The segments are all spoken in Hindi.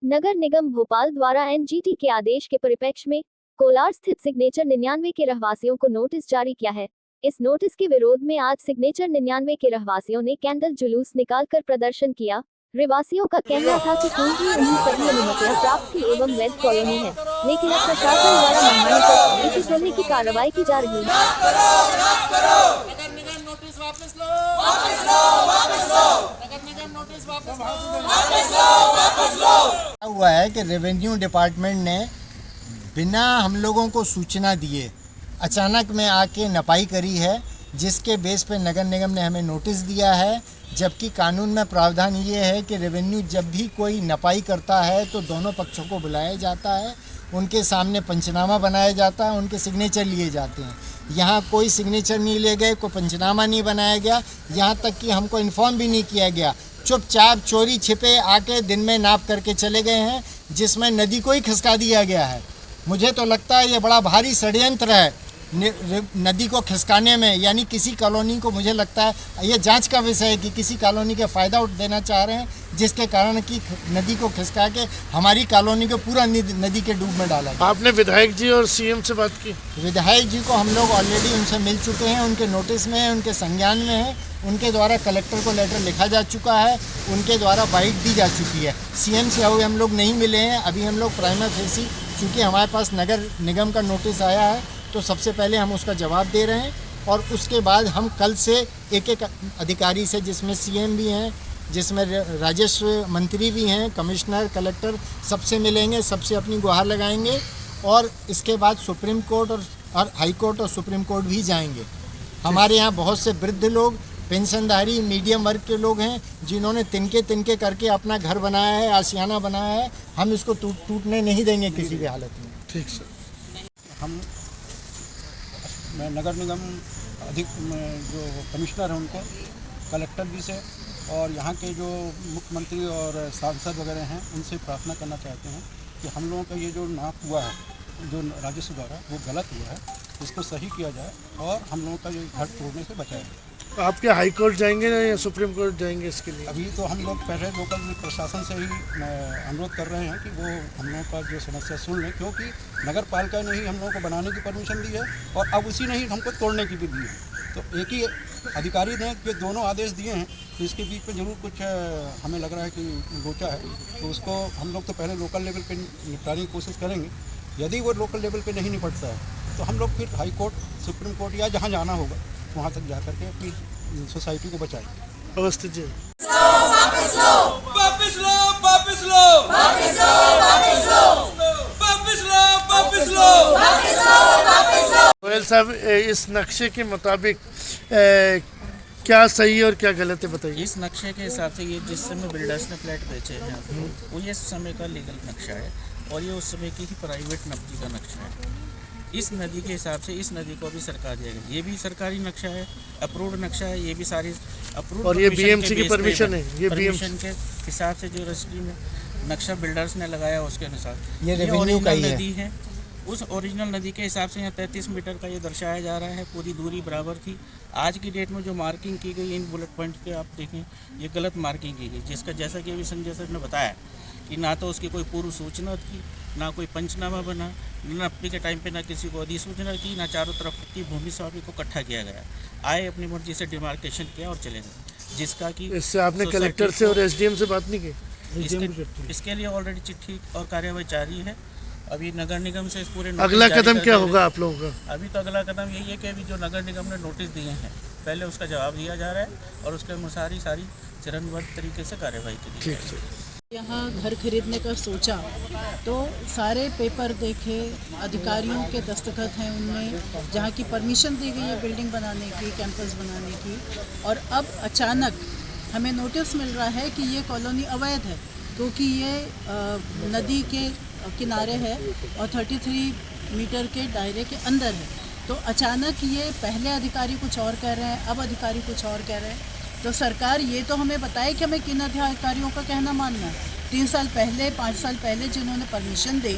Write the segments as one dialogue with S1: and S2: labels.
S1: नगर निगम भोपाल द्वारा एनजीटी के आदेश के परिप्रेक्ष्य में कोलार स्थित सिग्नेचर 99 के रहवासियों को नोटिस जारी किया है। इस नोटिस के विरोध में आज सिग्नेचर 99 के रहवासियों ने कैंडल जुलूस निकालकर प्रदर्शन किया। रहवासियों का कहना था कि पूर्व में उन्हें सभी अनुमतियां प्राप्त थी एवं वैध कॉलोनी है, लेकिन अब प्रशासन द्वारा मनमानी कर इसे तोड़ने की कार्रवाई की जा रही है।
S2: हुआ है कि रेवेन्यू डिपार्टमेंट ने बिना हम लोगों को सूचना दिए अचानक में आके नपाई करी है, जिसके बेस पे नगर निगम ने हमें नोटिस दिया है। जबकि कानून में प्रावधान ये है कि रेवेन्यू जब भी कोई नपाई करता है तो दोनों पक्षों को बुलाया जाता है, उनके सामने पंचनामा बनाया जाता है, उनके सिग्नेचर लिए जाते हैं। यहाँ कोई सिग्नेचर नहीं ले गए, कोई पंचनामा नहीं बनाया गया, यहाँ तक कि हमको इन्फॉर्म भी नहीं किया गया। चुपचाप चोरी छिपे आके दिन में नाप करके चले गए हैं, जिसमें नदी को ही खिसका दिया गया है। मुझे तो लगता है ये बड़ा भारी षड्यंत्र है नदी को खिसकाने में, यानी किसी कॉलोनी को, मुझे लगता है ये जांच का विषय है कि किसी कॉलोनी का फ़ायदा देना चाह रहे हैं, जिसके कारण कि नदी को खिसका के हमारी कॉलोनी को पूरा नदी के डूब में डाला।
S3: आपने विधायक जी और सीएम से बात की?
S2: विधायक जी को हम लोग ऑलरेडी उनसे मिल चुके हैं, उनके नोटिस में है, उनके संज्ञान में है, उनके द्वारा कलेक्टर को लेटर लिखा जा चुका है, उनके द्वारा बाइट दी जा चुकी है। सीएम से हम लोग नहीं मिले हैं, अभी हम लोग प्राइमा फेसी, चूँकि हमारे पास नगर निगम का नोटिस आया है तो सबसे पहले हम उसका जवाब दे रहे हैं, और उसके बाद हम कल से एक एक अधिकारी से, जिसमें सीएम भी हैं, जिसमें राजस्व मंत्री भी हैं, कमिश्नर, कलेक्टर, सबसे मिलेंगे, सबसे अपनी गुहार लगाएंगे, और इसके बाद सुप्रीम कोर्ट और हाई कोर्ट और सुप्रीम कोर्ट भी जाएंगे। हमारे यहाँ बहुत से वृद्ध लोग, पेंशनधारी, मीडियम वर्ग के लोग हैं, जिन्होंने तिनके करके अपना घर बनाया है, आशियाना बनाया है। हम इसको टूटने नहीं देंगे किसी भी हालत में।
S3: ठीक सर।
S4: मैं नगर निगम जो कमिश्नर हैं उनको, कलेक्टर जी से और यहाँ के जो मुख्यमंत्री और सांसद वगैरह हैं उनसे प्रार्थना करना चाहते हैं कि हम लोगों का ये जो नाप हुआ है, जो राजस्व द्वारा, वो गलत हुआ है, इसको सही किया जाए और हम लोगों का ये घर तोड़ने से बचाया जाए।
S3: आप क्या हाई कोर्ट जाएंगे या सुप्रीम कोर्ट जाएंगे इसके लिए?
S4: अभी तो हम लोग पहले लोकल प्रशासन से ही अनुरोध कर रहे हैं कि वो हम लोगों का जो समस्या सुन लें, क्योंकि नगर पालिका ने ही हम लोगों को बनाने की परमिशन दी है और अब उसी ने ही हमको तोड़ने की भी दी है। तो एक ही अधिकारी ने ये दोनों आदेश दिए हैं, तो इसके बीच में ज़रूर कुछ हमें लग रहा है कि लोचा है, तो उसको हम लोग तो पहले लोकल लेवल पर निपटाने की कोशिश करेंगे। यदि वो लोकल लेवल पे नहीं निपटता है तो हम लोग फिर हाई कोर्ट, सुप्रीम कोर्ट या जहाँ जाना होगा वहाँ तक जा करके अपनी सोसाइटी को बचाएंगे।
S3: अवस्थित जी। गोयल साहब, इस नक्शे के मुताबिक क्या सही और क्या गलत है बताइए।
S5: इस नक्शे के हिसाब से ये जिस समय बिल्डर्स ने फ्लैट बेचे हैं वो ये समय का लीगल नक्शा है और ये उस समय की ही प्राइवेट नदी का नक्शा है। इस नदी के हिसाब से इस नदी को भी सरकार देगा, ये भी सरकारी नक्शा है, अप्रूव्ड नक्शा है, ये भी सारी अप्रूव्ड,
S3: और ये बीएमसी की परमिशन है। ये
S5: परमिशन के हिसाब से जो रजिस्ट्री में नक्शा बिल्डर्स ने लगाया उसके अनुसार
S2: ये रेवेन्यू का ही
S5: नदी है। उस ओरिजिनल नदी के हिसाब से यहाँ 33 मीटर का ये दर्शाया जा रहा है, पूरी दूरी बराबर थी। आज की डेट में जो मार्किंग की गई इन बुलेट पॉइंट के आप देखें, ये गलत मार्किंग की गई, जिसका जैसा कि अभी संजय सर ने बताया कि ना तो उसकी कोई पूर्व सूचना थी, ना कोई पंचनामा बना, न नपी के टाइम पे ना किसी को अधिसूचना की, ना चारों तरफ की भूमि स्वामी को इकट्ठा किया गया। आए अपनी मर्जी से डिमार्केशन किया और चले गए, जिसका कि
S3: इससे आपने कलेक्टर से और एसडीएम से बात नहीं की?
S5: इसके लिए ऑलरेडी चिट्ठी और कार्यवाही जारी है। अभी नगर निगम से इस पूरे
S3: अगला कदम क्या होगा आप लोगों का?
S5: अभी तो अगला कदम यही है कि अभी जो नगर निगम ने नोटिस दिए हैं पहले उसका जवाब दिया जा रहा है और उसके अनुसार ही सारी चरणबद्ध तरीके से कार्यवाही की जाए।
S6: यहाँ घर खरीदने का सोचा तो सारे पेपर देखे, अधिकारियों के दस्तखत हैं उनमें, जहाँ की परमिशन दी गई है बिल्डिंग बनाने की, कैंपस बनाने की, और अब अचानक हमें नोटिस मिल रहा है कि ये कॉलोनी अवैध है, क्योंकि ये नदी के किनारे है और 33 मीटर के दायरे के अंदर है। तो अचानक ये पहले अधिकारी कुछ और कह रहे हैं, अब अधिकारी कुछ और कह रहे हैं। तो सरकार ये तो हमें बताए कि हमें किन अधिकारियों का कहना मानना है। 3 साल पहले, 5 साल पहले जिन्होंने परमिशन दी,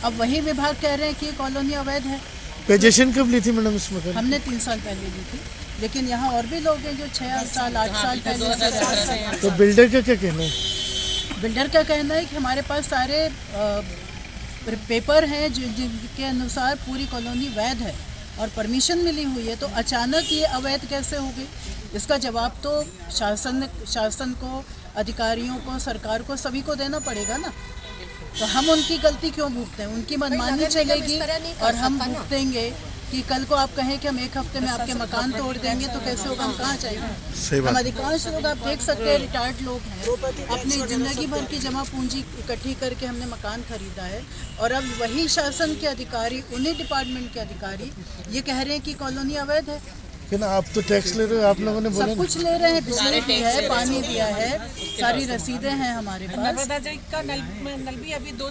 S6: अब वही विभाग कह रहे हैं कि ये कॉलोनी अवैध है।
S3: पोजीशन कब ली थी मैडम इस मकान?
S6: हमने 3 साल पहले ली थी, लेकिन यहाँ और भी लोग हैं जो 6 साल 8 साल पहले से रह रहे हैं।
S3: तो बिल्डर का क्या कहना है?
S6: बिल्डर का कहना है कि हमारे पास सारे पेपर हैं जिनके अनुसार पूरी कॉलोनी वैध है और परमिशन मिली हुई है, तो अचानक ये अवैध कैसे हो गई? इसका जवाब तो शासन को, अधिकारियों को, सरकार को, सभी को देना पड़ेगा ना। तो हम उनकी गलती क्यों भुगते हैं? उनकी मनमानी चलेगी और हम भुगतेंगे कि कल को आप कहें कि हम एक हफ्ते में आपके मकान तोड़ देंगे, तो कैसे होगा? हम कहाँ जाएंगे? हम अधिकांश लोग आप देख सकते हैं रिटायर्ड लोग हैं, अपनी ज़िंदगी भर की जमा पूंजी इकट्ठी करके हमने मकान खरीदा है, और अब वही शासन के अधिकारी, उन्हीं डिपार्टमेंट के अधिकारी ये कह रहे हैं कि कॉलोनी अवैध है।
S3: लेकिन आप तो टैक्स ले रहे हो, आप लोगों ने बोला
S6: सब कुछ ले रहे हैं, बिजली भी है, पानी दिया है, सारी रसीदें हैं हमारे पास।
S7: नर्मदा जी का नल भी अभी 2